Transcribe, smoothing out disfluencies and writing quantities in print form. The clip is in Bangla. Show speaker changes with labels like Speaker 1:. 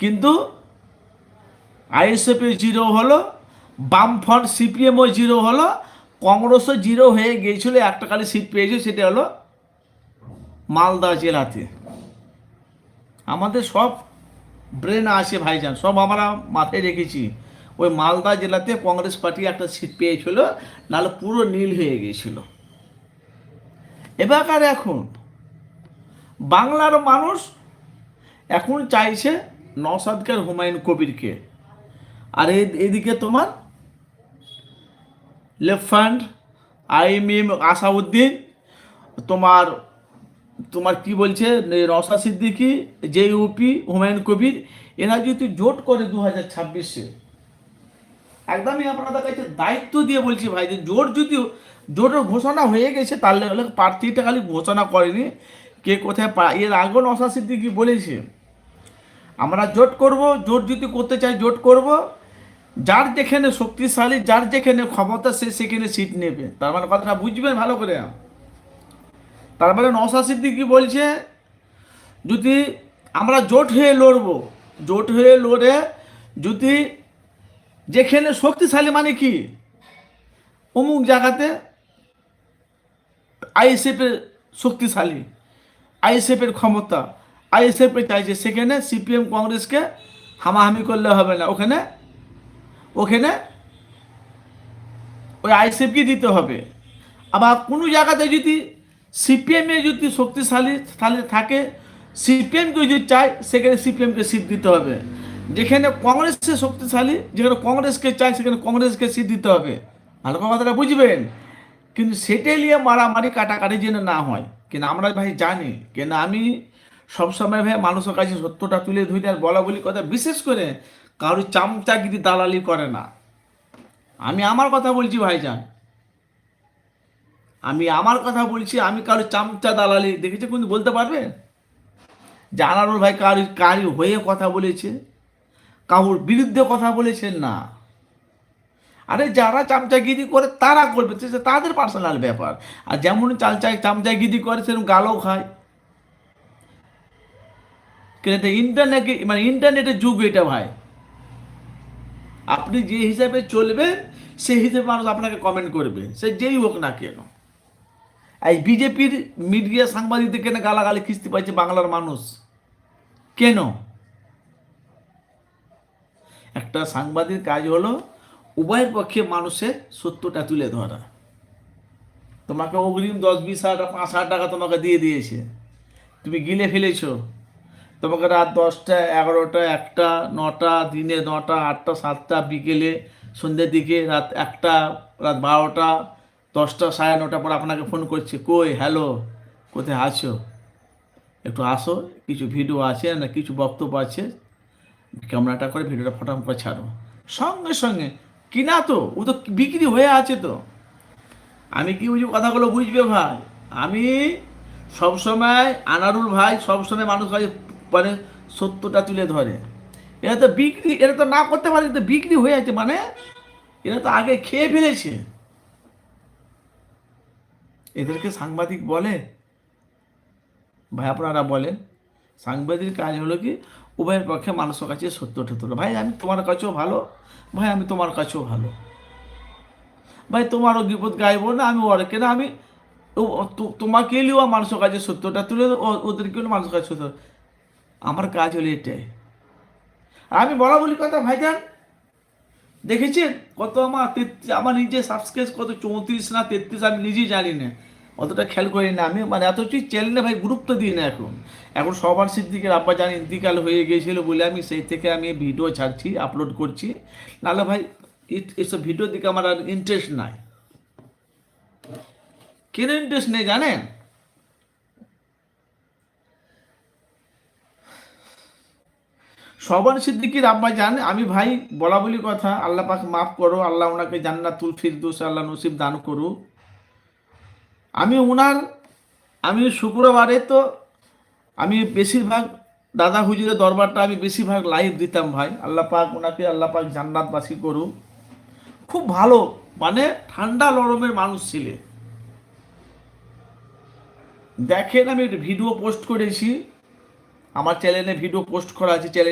Speaker 1: কিন্তু আইএসএফে জিরো হলো, বামফ্রন্ট সিপিএমও জিরো হলো, কংগ্রেসও জিরো হয়ে গিয়েছিল, একটা খালি সিট পেয়েছে, সেটা হলো মালদা জেলাতে। আমাদের সব ব্রেন আছে ভাইজান, সব আমরা মাথায় রেখেছি। ওই মালদা জেলাতে কংগ্রেস পার্টি একটা সিট পেয়েছিল, নাহলে পুরো নীল হয়ে গিয়েছিল। এবার এখন বাংলার মানুষ এখন চাইছে নওশাদকে আর হুমায়ুন কবিরকে। আর এদিকে তোমার লেফট ফ্রন্ট, আইএমএম আসাউদ্দিন, তোমার তোমার কি বলছে নওশাদ সিদ্দিকী, যে ইউপি হুমায়ুন কবির, এরা যদি জোট করে 2026-এ, একদমই আপনাদের কাছে দায়িত্ব দিয়ে বলছি ভাই, যে জোটের ঘোষণা হয়ে গেছে, তাহলে হলে প্রার্থীটা খালি ঘোষণা করেনি, কে কোথায় এর আগেও নওশাদ সিদ্দিকী বলেছে আমরা জোট করব, জোট যদি করতে চাই জোট করব, যার যেখানে শক্তিশালী, যার যেখানে ক্ষমতা, সে সেখানে সিট নেবে। তার মানে কথাটা বুঝবেন ভালো করে। তার মানে নওশাদ সিদ্দিকী বলছে যদি আমরা জোট হয়ে লড়বো, জোট হয়ে লড়ে যদি যেখানে শক্তিশালী, মানে কি অমুক জায়গাতে আইএসএফের শক্তিশালী, আইএসএফের ক্ষমতা, আইএসএফে চাইছে, সেখানে সিপিএম কংগ্রেসকে হামাহামি করলে হবে না, ওখানে ওখানে ওই আইএসএফকে দিতে হবে। আবার কোনো জায়গাতে যদি সিপিএমে যদি শক্তিশালী থাকে, সিপিএমকে যদি চায়, সেখানে সিপিএমকে সিট দিতে হবে। যেখানে কংগ্রেসে শক্তিশালী, যেখানে কংগ্রেসকে চায়, সেখানে কংগ্রেসকে সিট দিতে হবে। ভালো করে কথাটা বুঝবেন। কিন্তু সেটাই নিয়ে মারামারি কাটাকাটি যেন না হয়, কিন্তু আমরা ভাই জানি, কেন আমি সবসময় ভাই মানুষের কাছে সত্যটা তুলে ধরি, আর বলা বলি কথা, বিশেষ করে কারোর চামচাগিরি দালালি করে না। আমি আমার কথা বলছি ভাইজান, আমি আমার কথা বলছি, আমি কারো চামচা দালালি দেখেছি কিন্তু বলতে পারবে যে আনারুল ভাই কারি হয়ে কথা বলেছে, কারোর বিরুদ্ধে কথা বলেছেন না। আরে যারা চামচাগিরি করে তারা করবে, তাদের পার্সোনাল ব্যাপার। আর যেমন চামচাগিরি করে সেরকম গালও খায়। কিন্তু এটা ইন্টারনেটের যুগ এটা ভাই। আপনি যে হিসাবে চলবেন, সেই হিসেবে মানুষ আপনাকে কমেন্ট করবে, সে যেই হোক না কেন। এই বিজেপির মিডিয়া সাংবাদিকদের কেন গালাগালি খিস্তি পাইছে বাংলার মানুষ? কেন? একটা সাংবাদিক কাজ হলো উভয়ের পক্ষে মানুষের সত্যটা তুলে ধরা। তোমাকে অগ্রিম 10-20 হাজার, 5,000 টাকা তোমাকে দিয়ে দিয়েছে, তুমি গিলে ফেলেছো। তোমাকে রাত 10টা, 11টা, 1টা, 9টা, দিনে 9টা, 8টা, 7টা, বিকেলে সন্ধ্যের দিকে, রাত 1টা, রাত 12টা, 10টা, 9:30 পর আপনাকে ফোন করছে, কই হ্যালো, কোথায় আছো, একটু আসো, কিছু ভিডিও আছে না, কিছু বক্তব্য আছে, ক্যামেরাটা করে ভিডিওটা ফটাম করে ছাড়ো। সঙ্গে সঙ্গে কিনা তো, ও তো বিক্রি হয়ে আছে তো। আমি কি বুঝি কথাগুলো বুঝবে ভাই? আমি সবসময়, আনারুল ভাই সবসময় মানুষ কাছে মানে সত্যটা তুলে ধরে। এরা তো বিক্রি, এরা তো না করতে পারে, তো বিক্রি হয়ে আছে, মানে এরা তো আগে খেয়ে ফেলেছে। এদেরকে সাংবাদিক বলে? ভাই আপনারা বলেন। সাংবাদিকের কাজ হলো কি উভয়ের পক্ষে মানুষের কাছে সত্যটা তোলো। ভাই আমি তোমার কাছেও ভালো, ভাই আমি তোমার কাছেও ভালো, ভাই তোমারও বিপদ গাইবো না আমি, ওর কেন আমি তোমাকে নিয়েও মানুষের কাছে সত্যটা তুলে ওদেরকেও মানুষের কাছে সত্য। আমার কাজ হলো এটাই। আর আমি বলা বলি কথা ভাইজান, দেখেছেন কত আমার নিজে সাবস্ক্রাইব কত, 34 না 33, আমি নিজেই জানি না, অতটা খেয়াল করি না আমি, মানে এত কিছু চ্যানেলে ভাই গুরুত্ব দিই না এখন। এখন সবার সিদ্দিকের আব্বা জানি ইন্তিকাল হয়ে গিয়েছিল বলে আমি সেই থেকে আমি ভিডিও ছাড়ছি, আপলোড করছি। নাহলে ভাই এসব ভিডিওর দিকে আমার আর ইন্টারেস্ট নাই। কেন ইন্টারেস্ট নেই জানেন? সবার সিদ্দিকির আব্বা জান, আমি ভাই বলা বলি কথা, আল্লাহ পাক মাফ করো, আল্লাহ ওনাকে জান্নাতুল ফিরদৌস আল্লাহ নসিব দান করুক। আমি ওনার, আমি শুক্রবারে তো আমি বেশিরভাগ দাদা হুজুরের দরবারটা আমি বেশিরভাগ লাইভ দিতাম ভাই। আল্লাহ পাক ওনাকে, আল্লাহ পাক জান্নাতবাসী করুক। খুব ভালো, মানে ঠান্ডা লরমের মানুষ ছিলেন। দেখেন আমি ভিডিও পোস্ট করেছি, আমার চ্যানেলে ভিডিও পোস্ট করা আছে, চ্যানেল